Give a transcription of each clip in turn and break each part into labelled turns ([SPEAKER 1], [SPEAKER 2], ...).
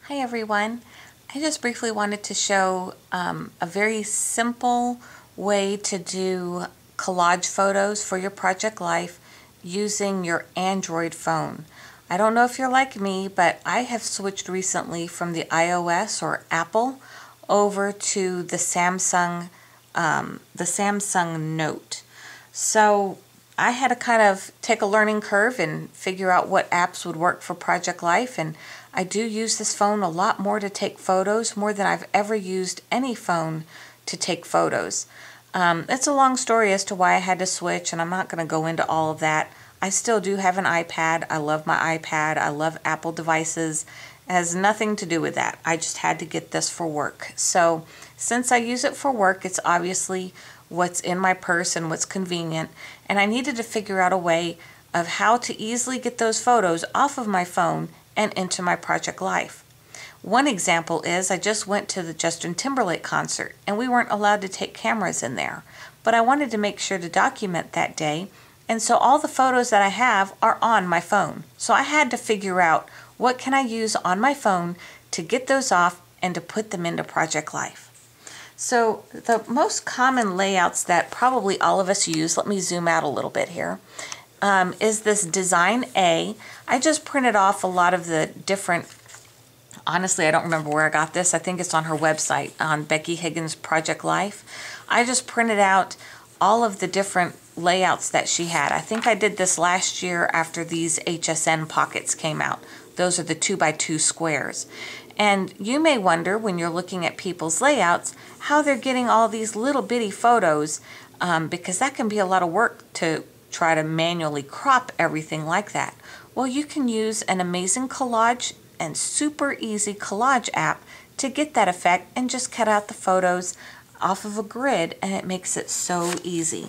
[SPEAKER 1] Hi everyone. I just briefly wanted to show a very simple way to do collage photos for your project life using your Android phone. I don't know if you're like me, but I have switched recently from the iOS or Apple over to the Samsung Note. So I had to kind of take a learning curve and figure out what apps would work for project life, and I do use this phone a lot more to take photos, more than I've ever used any phone to take photos. It's a long story as to why I had to switch, and I'm not going to go into all of that. I still do have an iPad. I love my iPad. I love Apple devices. It has nothing to do with that. I just had to get this for work. So since I use it for work, it's obviously what's in my purse and what's convenient. And I needed to figure out a way of how to easily get those photos off of my phone and into my project life. One example is I just went to the Justin Timberlake concert and we weren't allowed to take cameras in there. But I wanted to make sure to document that day, and so all the photos that I have are on my phone. So I had to figure out what can I use on my phone to get those off and to put them into project life. So the most common layouts that probably all of us use, let me zoom out a little bit here, is this Design A. I just printed off a lot of the different, honestly I don't remember where I got this, I think it's on her website, on Becky Higgins Project Life. I just printed out all of the different layouts that she had. I think I did this last year after these HSN pockets came out. Those are the 2x2 squares. And you may wonder when you're looking at people's layouts how they're getting all these little bitty photos, because that can be a lot of work to try to manually crop everything like that. Well, you can use an amazing collage and super easy collage app to get that effect and just cut out the photos off of a grid, and it makes it so easy.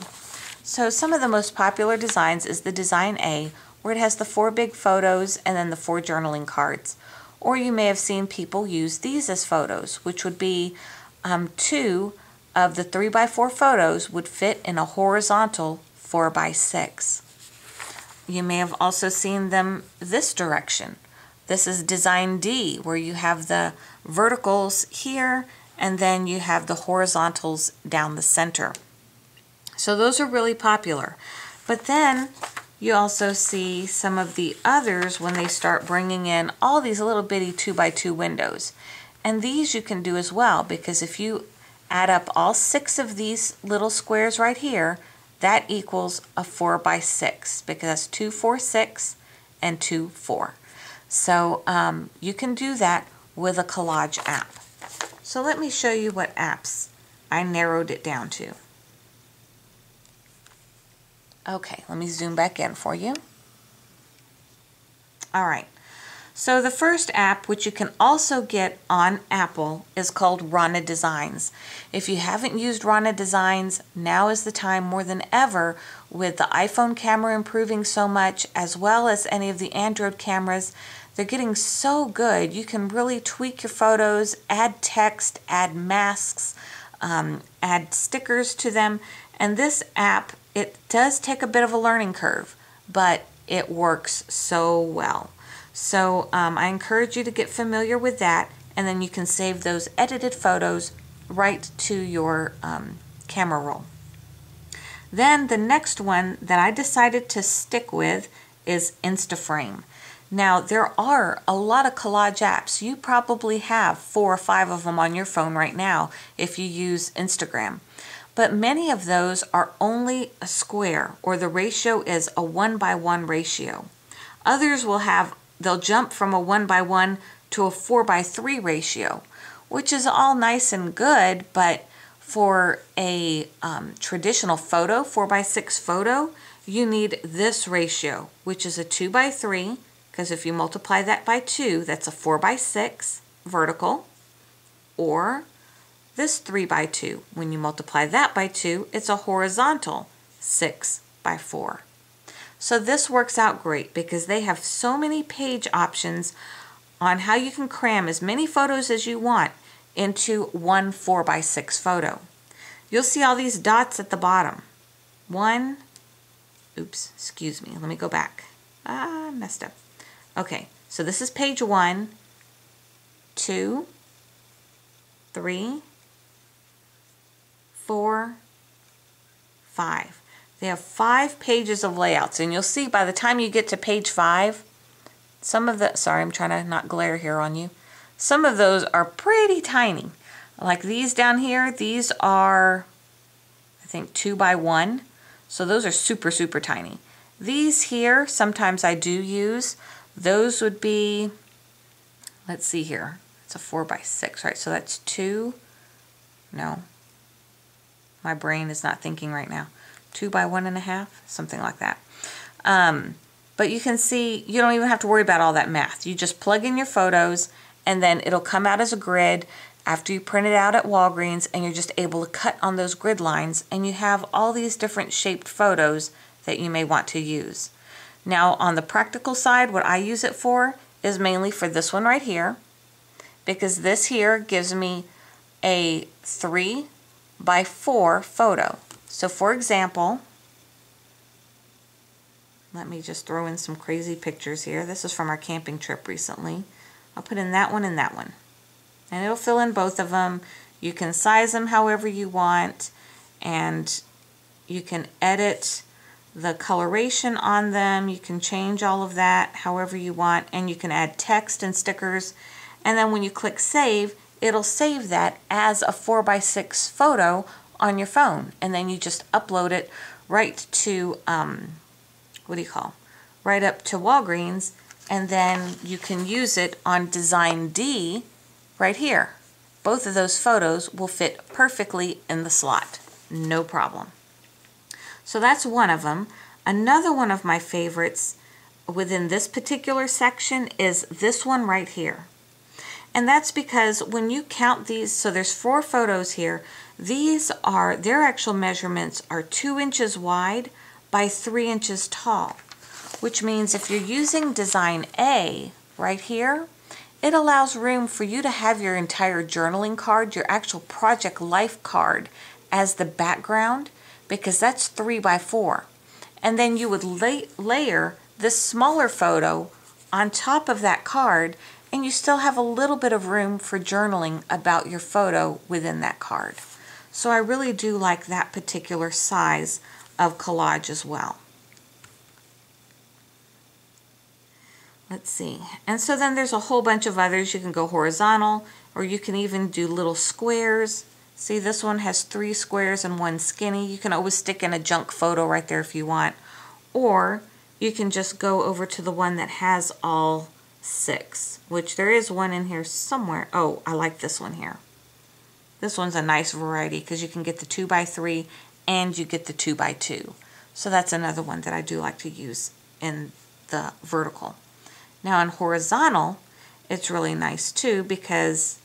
[SPEAKER 1] So some of the most popular designs is the Design A, where it has the 4 big photos and then the 4 journaling cards. Or you may have seen people use these as photos, which would be 2 of the 3x4 photos would fit in a horizontal 4x6. You may have also seen them this direction. This is Design D, where you have the verticals here and then you have the horizontals down the center. So those are really popular. But then you also see some of the others when they start bringing in all these little bitty 2x2 windows. And these you can do as well, because if you add up all 6 of these little squares right here, that equals a 4x6, because that's 2, 4, 6 and 2, 4. So you can do that with a collage app. So let me show you what apps I narrowed it down to. Okay, let me zoom back in for you. All right, so the first app, which you can also get on Apple, is called Rhonna Designs. If you haven't used Rhonna Designs, now is the time more than ever, with the iPhone camera improving so much, as well as any of the Android cameras. They're getting so good. You can really tweak your photos, add text, add masks, add stickers to them. And this app, it does take a bit of a learning curve, but it works so well. So I encourage you to get familiar with that, and then you can save those edited photos right to your camera roll. Then the next one that I decided to stick with is Instaframe. Now, there are a lot of collage apps. You probably have 4 or 5 of them on your phone right now if you use Instagram. But many of those are only a square, or the ratio is a 1:1 ratio. Others they'll jump from a 1:1 to a 4:3 ratio, which is all nice and good, but for a traditional photo, 4:6 photo, you need this ratio, which is a 2:3, because if you multiply that by 2, that's a 4:6 vertical, or this 3:2. When you multiply that by 2, it's a horizontal 6:4. So this works out great because they have so many page options on how you can cram as many photos as you want into one 4:6 photo. You'll see all these dots at the bottom. Excuse me, let me go back. I messed up. Okay, so this is page 1. 2, 3, 4, 5. They have 5 pages of layouts, and you'll see by the time you get to page 5, some of the, sorry, I'm trying to not glare here on you. Some of those are pretty tiny. Like these down here, these are, I think, 2 by 1. So those are super, super tiny. These here, sometimes I do use. Those would be, let's see here. It's a 4 by 6, right? So that's 2. No. My brain is not thinking right now. 2 by 1.5, something like that. But you can see, you don't even have to worry about all that math. You just plug in your photos, and then it'll come out as a grid after you print it out at Walgreens, and you're just able to cut on those grid lines, and you have all these different shaped photos that you may want to use. Now, on the practical side, what I use it for is mainly for this one right here, because this here gives me a 3 by 4 photo. So for example, let me just throw in some crazy pictures here. This is from our camping trip recently. I'll put in that one and that one. And it'll fill in both of them. You can size them however you want, and you can edit the coloration on them. You can change all of that however you want, and you can add text and stickers. And then when you click save, it'll save that as a 4 by 6 photo on your phone, and then you just upload it right to right up to Walgreens, and then you can use it on Design D right here. Both of those photos will fit perfectly in the slot, no problem. So that's one of them. Another one of my favorites within this particular section is this one right here. And that's because when you count these, so there's 4 photos here, these are, their actual measurements are 2 inches wide by 3 inches tall, which means if you're using Design A right here, it allows room for you to have your entire journaling card, your actual project life card, as the background, because that's 3 by 4. And then you would layer this smaller photo on top of that card, and you still have a little bit of room for journaling about your photo within that card. So I really do like that particular size of collage as well. Let's see. And so then there's a whole bunch of others. You can go horizontal, or you can even do little squares. See, this one has 3 squares and 1 skinny. You can always stick in a junk photo right there if you want. Or you can just go over to the one that has all 6, which there is one in here somewhere. Oh, I like this one here. This one's a nice variety because you can get the 2 by 3 and you get the 2 by 2. So that's another one that I do like to use in the vertical. Now in horizontal, it's really nice too because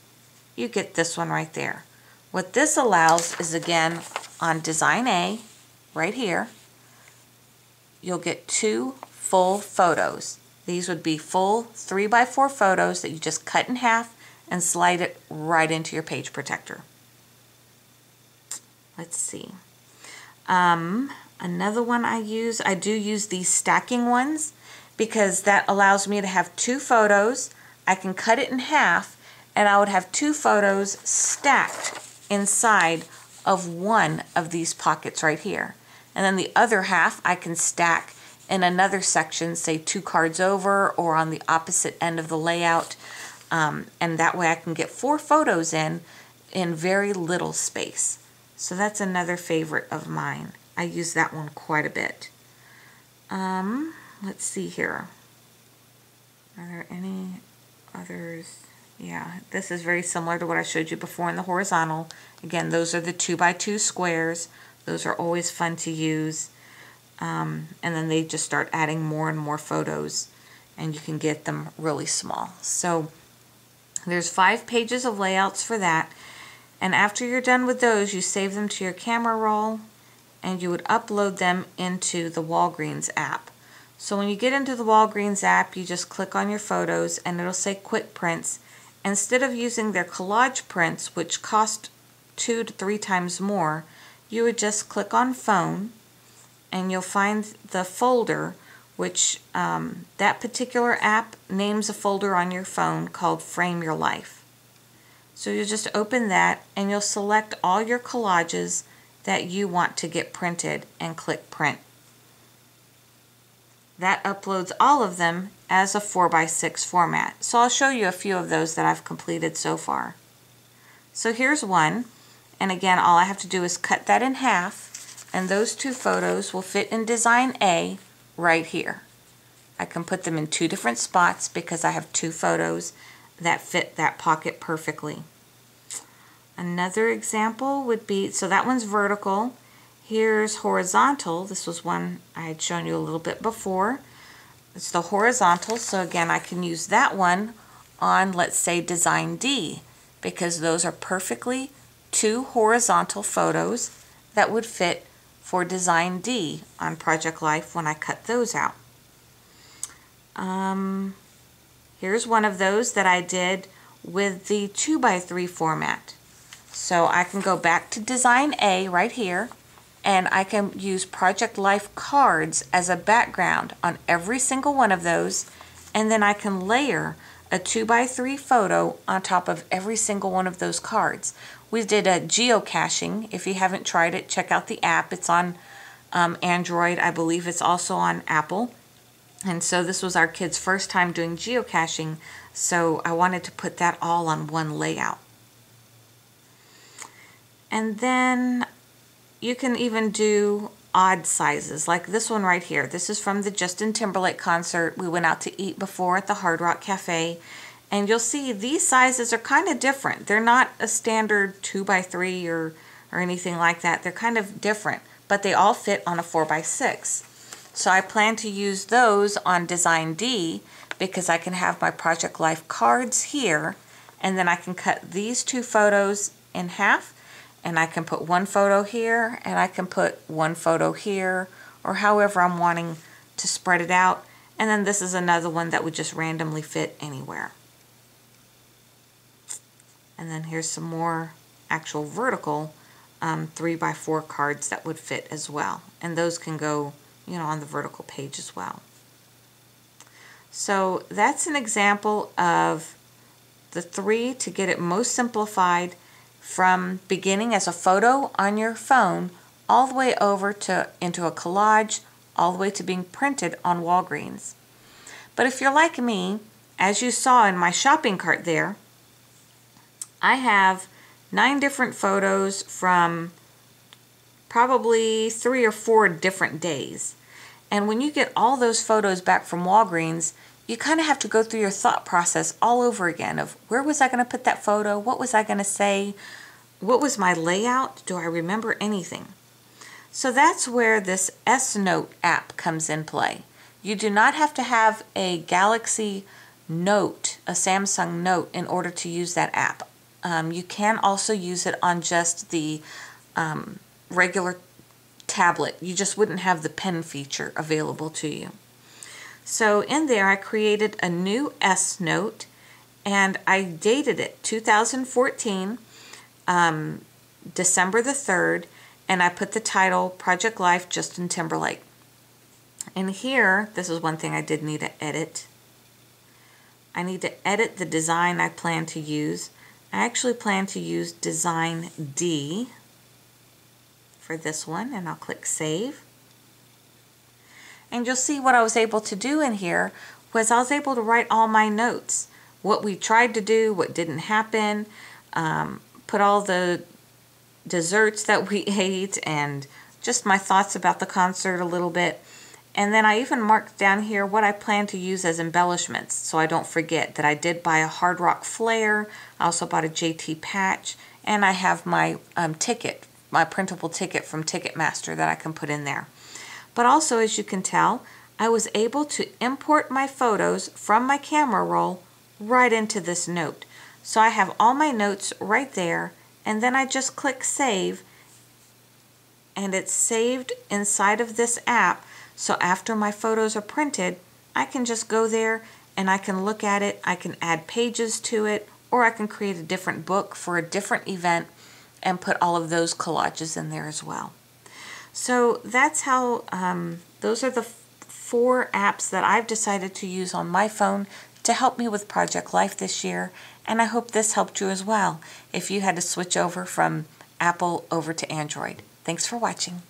[SPEAKER 1] you get this one right there. What this allows is, again, on Design A, right here, you'll get 2 full photos. These would be full 3 by 4 photos that you just cut in half and slide it right into your page protector. Let's see. Another one I do use these stacking ones because that allows me to have 2 photos. I can cut it in half and I would have 2 photos stacked inside of one of these pockets right here. And then the other half I can stack in another section, say 2 cards over or on the opposite end of the layout. And that way I can get 4 photos in very little space. So that's another favorite of mine. I use that one quite a bit. Let's see here. Are there any others? Yeah, this is very similar to what I showed you before in the horizontal. Again, those are the 2 by 2 squares. Those are always fun to use. And then they just start adding more and more photos, and you can get them really small. So there's 5 pages of layouts for that. And after you're done with those, you save them to your camera roll, and you would upload them into the Walgreens app. So when you get into the Walgreens app, you just click on your photos, and it'll say Quick Prints. Instead of using their collage prints, which cost 2 to 3 times more, you would just click on Phone, and you'll find the folder, which that particular app names a folder on your phone called Frame Your Life. So you'll just open that and you'll select all your collages that you want to get printed and click print. That uploads all of them as a 4x6 format. So I'll show you a few of those that I've completed so far. So here's one, and again all I have to do is cut that in half, and those two photos will fit in design A right here. I can put them in two different spots because I have two photos that fit that pocket perfectly. Another example would be, so that one's vertical. Here's horizontal. This was one I had shown you a little bit before. It's the horizontal, so again I can use that one on, let's say, design D, because those are perfectly two horizontal photos that would fit for design D on Project Life when I cut those out. Here's one of those that I did with the 2x3 format. So I can go back to design A right here, and I can use Project Life cards as a background on every single one of those, and then I can layer a 2x3 photo on top of every single one of those cards. We did a geocaching. If you haven't tried it, check out the app. It's on Android. I believe it's also on Apple. And so this was our kids' first time doing geocaching, so I wanted to put that all on one layout. And then you can even do odd sizes, like this one right here. This is from the Justin Timberlake concert. We went out to eat before at the Hard Rock Cafe, and you'll see these sizes are kind of different. They're not a standard 2x3 or anything like that. They're kind of different, but they all fit on a 4x6. So I plan to use those on design D because I can have my Project Life cards here, and then I can cut these two photos in half, and I can put one photo here, and I can put one photo here, or however I'm wanting to spread it out. And then this is another one that would just randomly fit anywhere. And then here's some more actual vertical 3x4 cards that would fit as well. And those can go, you know, on the vertical page as well. So that's an example of the three to get it most simplified, from beginning as a photo on your phone all the way over to into a collage, all the way to being printed on Walgreens. But if you're like me, as you saw in my shopping cart there, I have 9 different photos from probably 3 or 4 different days. And when you get all those photos back from Walgreens, you kind of have to go through your thought process all over again of where was I going to put that photo? What was I going to say? What was my layout? Do I remember anything? So that's where this S-Note app comes in play. You do not have to have a Galaxy Note, a Samsung Note, in order to use that app. You can also use it on just the regular tablet. You just wouldn't have the pen feature available to you. So in there I created a new S-Note, and I dated it 2014, December the 3rd, and I put the title Project Life Justin Timberlake. And here, this is one thing I did need to edit. I need to edit the design I plan to use. I actually plan to use design D for this one, and I'll click save. And you'll see what I was able to do in here was I was able to write all my notes. What we tried to do, what didn't happen, put all the desserts that we ate, and just my thoughts about the concert a little bit. And then I even marked down here what I plan to use as embellishments, so I don't forget that I did buy a Hard Rock flare. I also bought a JT patch, and I have my ticket, my printable ticket from Ticketmaster that I can put in there. But also, as you can tell, I was able to import my photos from my camera roll right into this note. So I have all my notes right there, and then I just click save, and it's saved inside of this app. So after my photos are printed, I can just go there and I can look at it, I can add pages to it, or I can create a different book for a different event and put all of those collages in there as well. So that's how, those are the 4 apps that I've decided to use on my phone to help me with Project Life this year, and I hope this helped you as well if you had to switch over from Apple over to Android. Thanks for watching.